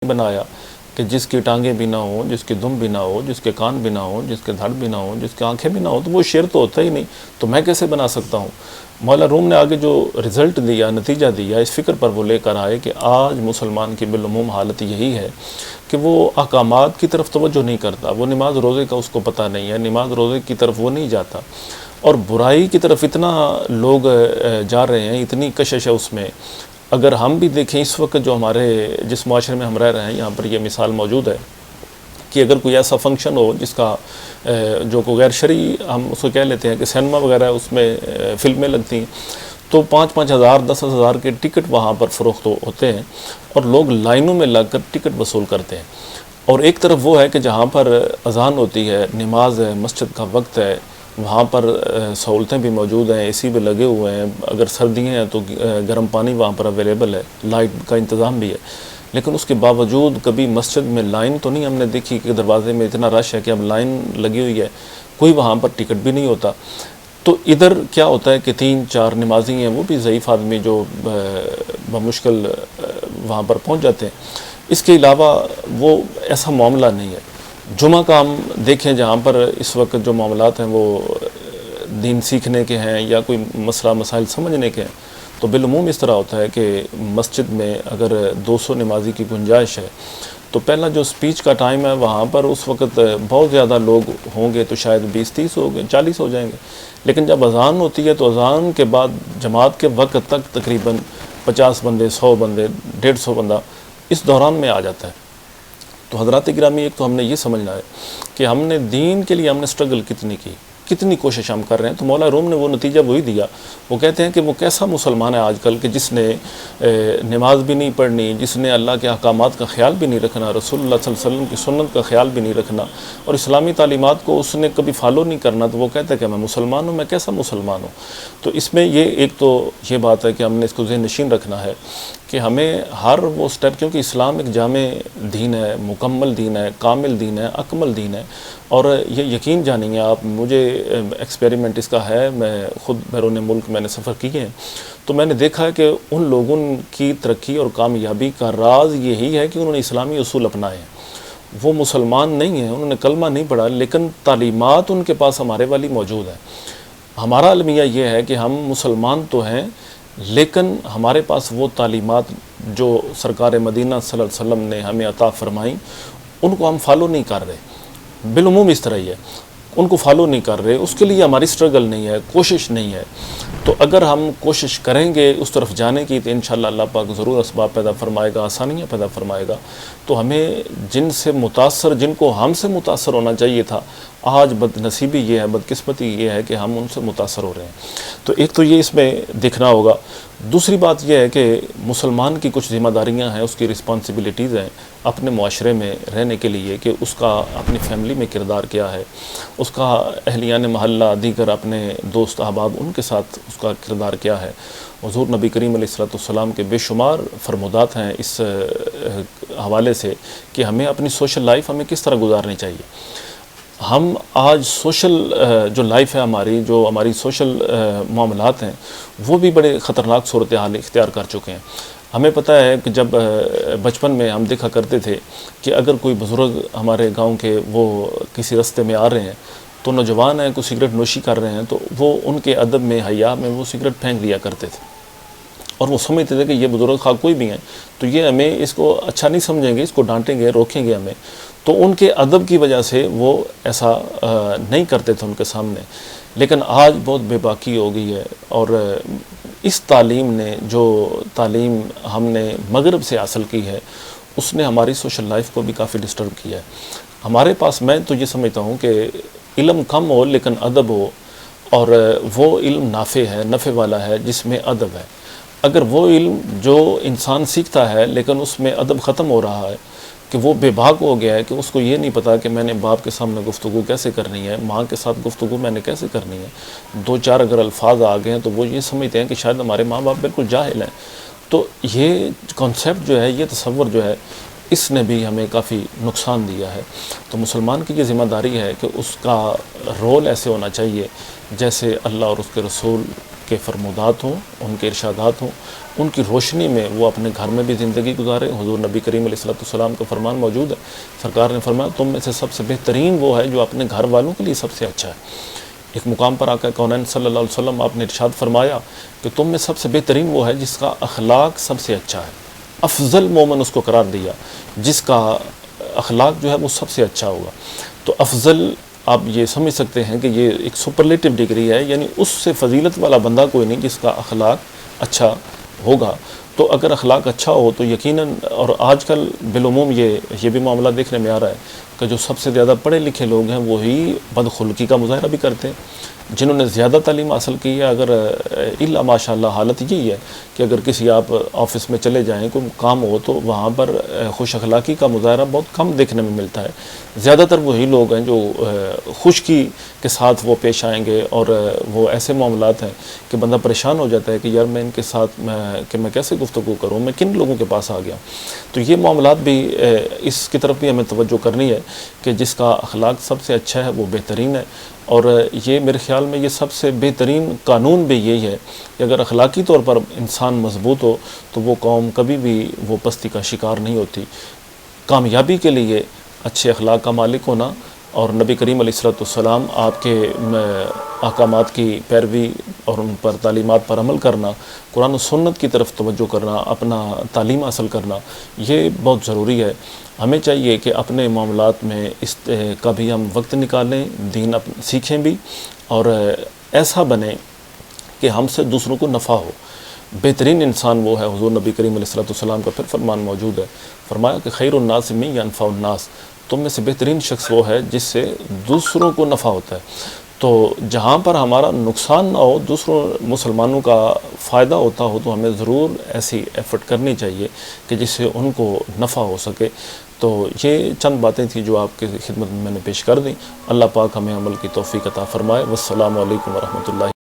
بنایا کہ جس کی ٹانگیں بھی نہ ہوں، جس کی دم بھی نہ ہو، جس کے کان بھی نہ ہوں، جس کے دھڑ بھی نہ ہوں، جس کی آنکھیں بھی نہ ہوں، تو وہ شعر تو ہوتا ہی نہیں، تو میں کیسے بنا سکتا ہوں؟ مولا روم نے آگے جو رزلٹ دیا، نتیجہ دیا، اس فکر پر وہ لے کر آئے کہ آج مسلمان کی بالعموم حالت یہی ہے کہ وہ احکامات کی طرف توجہ نہیں کرتا، وہ نماز روزے کا اس کو پتہ نہیں ہے، نماز روزے کی طرف وہ نہیں جاتا، اور برائی کی طرف اتنا لوگ جا رہے ہیں، اتنی کشش ہے اس میں۔ اگر ہم بھی دیکھیں اس وقت جو ہمارے جس معاشرے میں ہم رہ رہے ہیں، یہاں پر یہ مثال موجود ہے کہ اگر کوئی ایسا فنکشن ہو جس کا جو کو غیر شرعی ہم اس کو کہہ لیتے ہیں کہ سینما وغیرہ اس میں فلمیں لگتی ہیں، تو 5,000 10,000 کے ٹکٹ وہاں پر فروخت ہوتے ہیں اور لوگ لائنوں میں لگ کر ٹکٹ وصول کرتے ہیں۔ اور ایک طرف وہ ہے کہ جہاں پر اذان ہوتی ہے، نماز ہے، مسجد کا وقت ہے، وہاں پر سہولتیں بھی موجود ہیں، اے سی بھی لگے ہوئے ہیں، اگر سردیاں ہیں تو گرم پانی وہاں پر اویلیبل ہے، لائٹ کا انتظام بھی ہے، لیکن اس کے باوجود کبھی مسجد میں لائن تو نہیں ہم نے دیکھی کہ دروازے میں اتنا رش ہے کہ اب لائن لگی ہوئی ہے، کوئی وہاں پر ٹکٹ بھی نہیں ہوتا۔ تو ادھر کیا ہوتا ہے کہ 3-4 نمازی ہیں، وہ بھی ضعیف آدمی جو بمشکل وہاں پر پہنچ جاتے ہیں۔ اس کے علاوہ وہ ایسا معاملہ نہیں ہے۔ جمعہ کا ہم دیکھیں جہاں پر اس وقت جو معاملات ہیں وہ دین سیکھنے کے ہیں یا کوئی مسئلہ مسائل سمجھنے کے ہیں، تو بالعموم اس طرح ہوتا ہے کہ مسجد میں اگر 200 نمازی کی گنجائش ہے تو پہلا جو سپیچ کا ٹائم ہے وہاں پر اس وقت بہت زیادہ لوگ ہوں گے، تو شاید 20-30 ہو گئے، 40 ہو جائیں گے، لیکن جب اذان ہوتی ہے تو اذان کے بعد جماعت کے وقت تک تقریباً 50 بندے، 100 بندے، 150 بندہ اس دوران میں آ جاتا ہے۔ تو حضرات گرامی، ایک تو ہم نے یہ سمجھنا ہے کہ ہم نے دین کے لیے ہم نے سٹرگل کتنی کی، کتنی کوشش ہم کر رہے ہیں۔ تو مولا روم نے وہ نتیجہ وہی دیا۔ وہ کہتے ہیں کہ وہ کیسا مسلمان ہے آج کل کہ جس نے نماز بھی نہیں پڑھنی، جس نے اللہ کے احکامات کا خیال بھی نہیں رکھنا، رسول اللہ صلی اللہ علیہ وسلم کی سنت کا خیال بھی نہیں رکھنا، اور اسلامی تعلیمات کو اس نے کبھی فالو نہیں کرنا، تو وہ کہتا ہے کہ میں مسلمان ہوں، میں کیسا مسلمان ہوں؟ تو اس میں یہ ایک تو یہ بات ہے کہ ہم نے اس کو ذہن نشین رکھنا ہے کہ ہمیں ہر وہ سٹیپ، کیونکہ اسلام ایک جامع دین ہے، مکمل دین ہے، کامل دین ہے، اکمل دین ہے، اور یہ یقین جانیں آپ، مجھے ایکسپیریمنٹ اس کا ہے، میں خود بیرون ملک میں نے سفر کیے ہیں، تو میں نے دیکھا ہے کہ ان لوگوں کی ترقی اور کامیابی کا راز یہی ہے کہ انہوں نے اسلامی اصول اپنائے ہیں۔ وہ مسلمان نہیں ہیں، انہوں نے کلمہ نہیں پڑھا، لیکن تعلیمات ان کے پاس ہمارے والی موجود ہیں۔ ہمارا المیہ یہ ہے کہ ہم مسلمان تو ہیں، لیکن ہمارے پاس وہ تعلیمات جو سرکار مدینہ صلی اللہ علیہ وسلم نے ہمیں عطا فرمائیں ان کو ہم فالو نہیں کر رہے۔ بالعموم اس طرح ہی ہے، ان کو فالو نہیں کر رہے، اس کے لیے ہماری سٹرگل نہیں ہے، کوشش نہیں ہے۔ تو اگر ہم کوشش کریں گے اس طرف جانے کی تو انشاءاللہ اللہ پاک ضرور اسباب پیدا فرمائے گا، آسانیاں پیدا فرمائے گا۔ تو ہمیں جن سے متاثر، جن کو ہم سے متاثر ہونا چاہیے تھا، آج بد نصیبی یہ ہے، بدقسمتی یہ ہے کہ ہم ان سے متاثر ہو رہے ہیں۔ تو ایک تو یہ اس میں دیکھنا ہوگا۔ دوسری بات یہ ہے کہ مسلمان کی کچھ ذمہ داریاں ہیں، اس کی رسپانسبلٹیز ہیں اپنے معاشرے میں رہنے کے لیے، کہ اس کا اپنی فیملی میں کردار کیا ہے، اس کا اہلیان محلہ، دیگر اپنے دوست احباب ان کے ساتھ اس کا کردار کیا ہے۔ حضور نبی کریم علیہ السلام کے بے شمار فرمودات ہیں اس حوالے سے کہ ہمیں اپنی سوشل لائف ہمیں کس طرح گزارنی چاہیے۔ ہم آج سوشل جو لائف ہے ہماری، جو ہماری سوشل معاملات ہیں، وہ بھی بڑے خطرناک صورتحال اختیار کر چکے ہیں۔ ہمیں پتہ ہے کہ جب بچپن میں ہم دیکھا کرتے تھے کہ اگر کوئی بزرگ ہمارے گاؤں کے وہ کسی رستے میں آ رہے ہیں تو نوجوان ہیں، کوئی سگریٹ نوشی کر رہے ہیں، تو وہ ان کے ادب میں، حیا میں وہ سگریٹ پھینک دیا کرتے تھے، اور وہ سمجھتے تھے کہ یہ بزرگ خواہ کوئی بھی ہیں تو یہ ہمیں اس کو اچھا نہیں سمجھیں گے، اس کو ڈانٹیں گے، روکیں گے ہمیں، تو ان کے ادب کی وجہ سے وہ ایسا نہیں کرتے تھے ان کے سامنے۔ لیکن آج بہت بے باکی ہو گئی ہے، اور اس تعلیم نے، جو تعلیم ہم نے مغرب سے حاصل کی ہے، اس نے ہماری سوشل لائف کو بھی کافی ڈسٹرب کیا ہے۔ ہمارے پاس، میں تو یہ سمجھتا ہوں کہ علم کم ہو لیکن ادب ہو، اور وہ علم نافع ہے، نفع والا ہے جس میں ادب ہے۔ اگر وہ علم جو انسان سیکھتا ہے لیکن اس میں ادب ختم ہو رہا ہے، کہ وہ بے باک ہو گیا ہے، کہ اس کو یہ نہیں پتا کہ میں نے باپ کے سامنے گفتگو کیسے کرنی ہے، ماں کے ساتھ گفتگو میں نے کیسے کرنی ہے، 2-4 اگر الفاظ آ گئے ہیں تو وہ یہ سمجھتے ہیں کہ شاید ہمارے ماں باپ بالکل جاہل ہیں۔ تو یہ کنسیپٹ جو ہے، یہ تصور جو ہے، اس نے بھی ہمیں کافی نقصان دیا ہے۔ تو مسلمان کی یہ ذمہ داری ہے کہ اس کا رول ایسے ہونا چاہیے جیسے اللہ اور اس کے رسول کے فرمودات ہوں، ان کے ارشادات ہوں، ان کی روشنی میں وہ اپنے گھر میں بھی زندگی گزارے۔ حضور نبی کریم علیہ السلام کا فرمان موجود ہے، سرکار نے فرمایا تم میں سے سب سے بہترین وہ ہے جو اپنے گھر والوں کے لیے سب سے اچھا ہے۔ ایک مقام پر آقا کونین صلی اللہ علیہ وسلم آپ نے ارشاد فرمایا کہ تم میں سب سے بہترین وہ ہے جس کا اخلاق سب سے اچھا ہے۔ افضل مومن اس کو قرار دیا جس کا اخلاق جو ہے وہ سب سے اچھا ہوگا۔ تو افضل آپ یہ سمجھ سکتے ہیں کہ یہ ایک سپرلیٹو ڈگری ہے، یعنی اس سے فضیلت والا بندہ کوئی نہیں جس کا اخلاق اچھا ہوگا۔ تو اگر اخلاق اچھا ہو تو یقیناً، اور آج کل بالعموم یہ بھی معاملہ دیکھنے میں آ رہا ہے کہ جو سب سے زیادہ پڑھے لکھے لوگ ہیں وہی بدخلقی کا مظاہرہ بھی کرتے ہیں۔ جنہوں نے زیادہ تعلیم حاصل کی ہے، اگر الا ماشاء اللہ حالت یہی ہے کہ اگر کسی آپ آفس میں چلے جائیں، کوئی کام ہو تو وہاں پر خوش اخلاقی کا مظاہرہ بہت کم دیکھنے میں ملتا ہے۔ زیادہ تر وہی لوگ ہیں جو خشکی کے ساتھ وہ پیش آئیں گے، اور وہ ایسے معاملات ہیں کہ بندہ پریشان ہو جاتا ہے کہ یار میں ان کے ساتھ میں کیسے گفتگو کروں، میں کن لوگوں کے پاس آ گیا۔ تو یہ معاملات بھی اس کی طرف بھی ہمیں توجہ کرنی ہے کہ جس کا اخلاق سب سے اچھا ہے وہ بہترین ہے۔ اور یہ میرے خیال میں یہ سب سے بہترین قانون بھی یہی ہے کہ اگر اخلاقی طور پر انسان مضبوط ہو تو وہ قوم کبھی بھی وہ پستی کا شکار نہیں ہوتی۔ کامیابی کے لیے اچھے اخلاق کا مالک ہونا اور نبی کریم علیہ السلام آپ کے احکامات کی پیروی اور ان پر تعلیمات پر عمل کرنا، قرآن و سنت کی طرف توجہ کرنا، اپنا تعلیم حاصل کرنا، یہ بہت ضروری ہے۔ ہمیں چاہیے کہ اپنے معاملات میں اس کا بھی ہم وقت نکالیں، دین سیکھیں بھی، اور ایسا بنیں کہ ہم سے دوسروں کو نفع ہو۔ بہترین انسان وہ ہے، حضور نبی کریم علیہ السلام کا پھر فرمان موجود ہے، فرمایا کہ خیر الناس من ینفع الناس، تم میں سے بہترین شخص وہ ہے جس سے دوسروں کو نفع ہوتا ہے۔ تو جہاں پر ہمارا نقصان نہ ہو، دوسروں مسلمانوں کا فائدہ ہوتا ہو، تو ہمیں ضرور ایسی ایفرٹ کرنی چاہیے کہ جس سے ان کو نفع ہو سکے۔ تو یہ چند باتیں تھیں جو آپ کی خدمت میں نے پیش کر دیں۔ اللہ پاک ہمیں عمل کی توفیق عطا فرمائے۔ والسلام علیکم ورحمۃ اللہ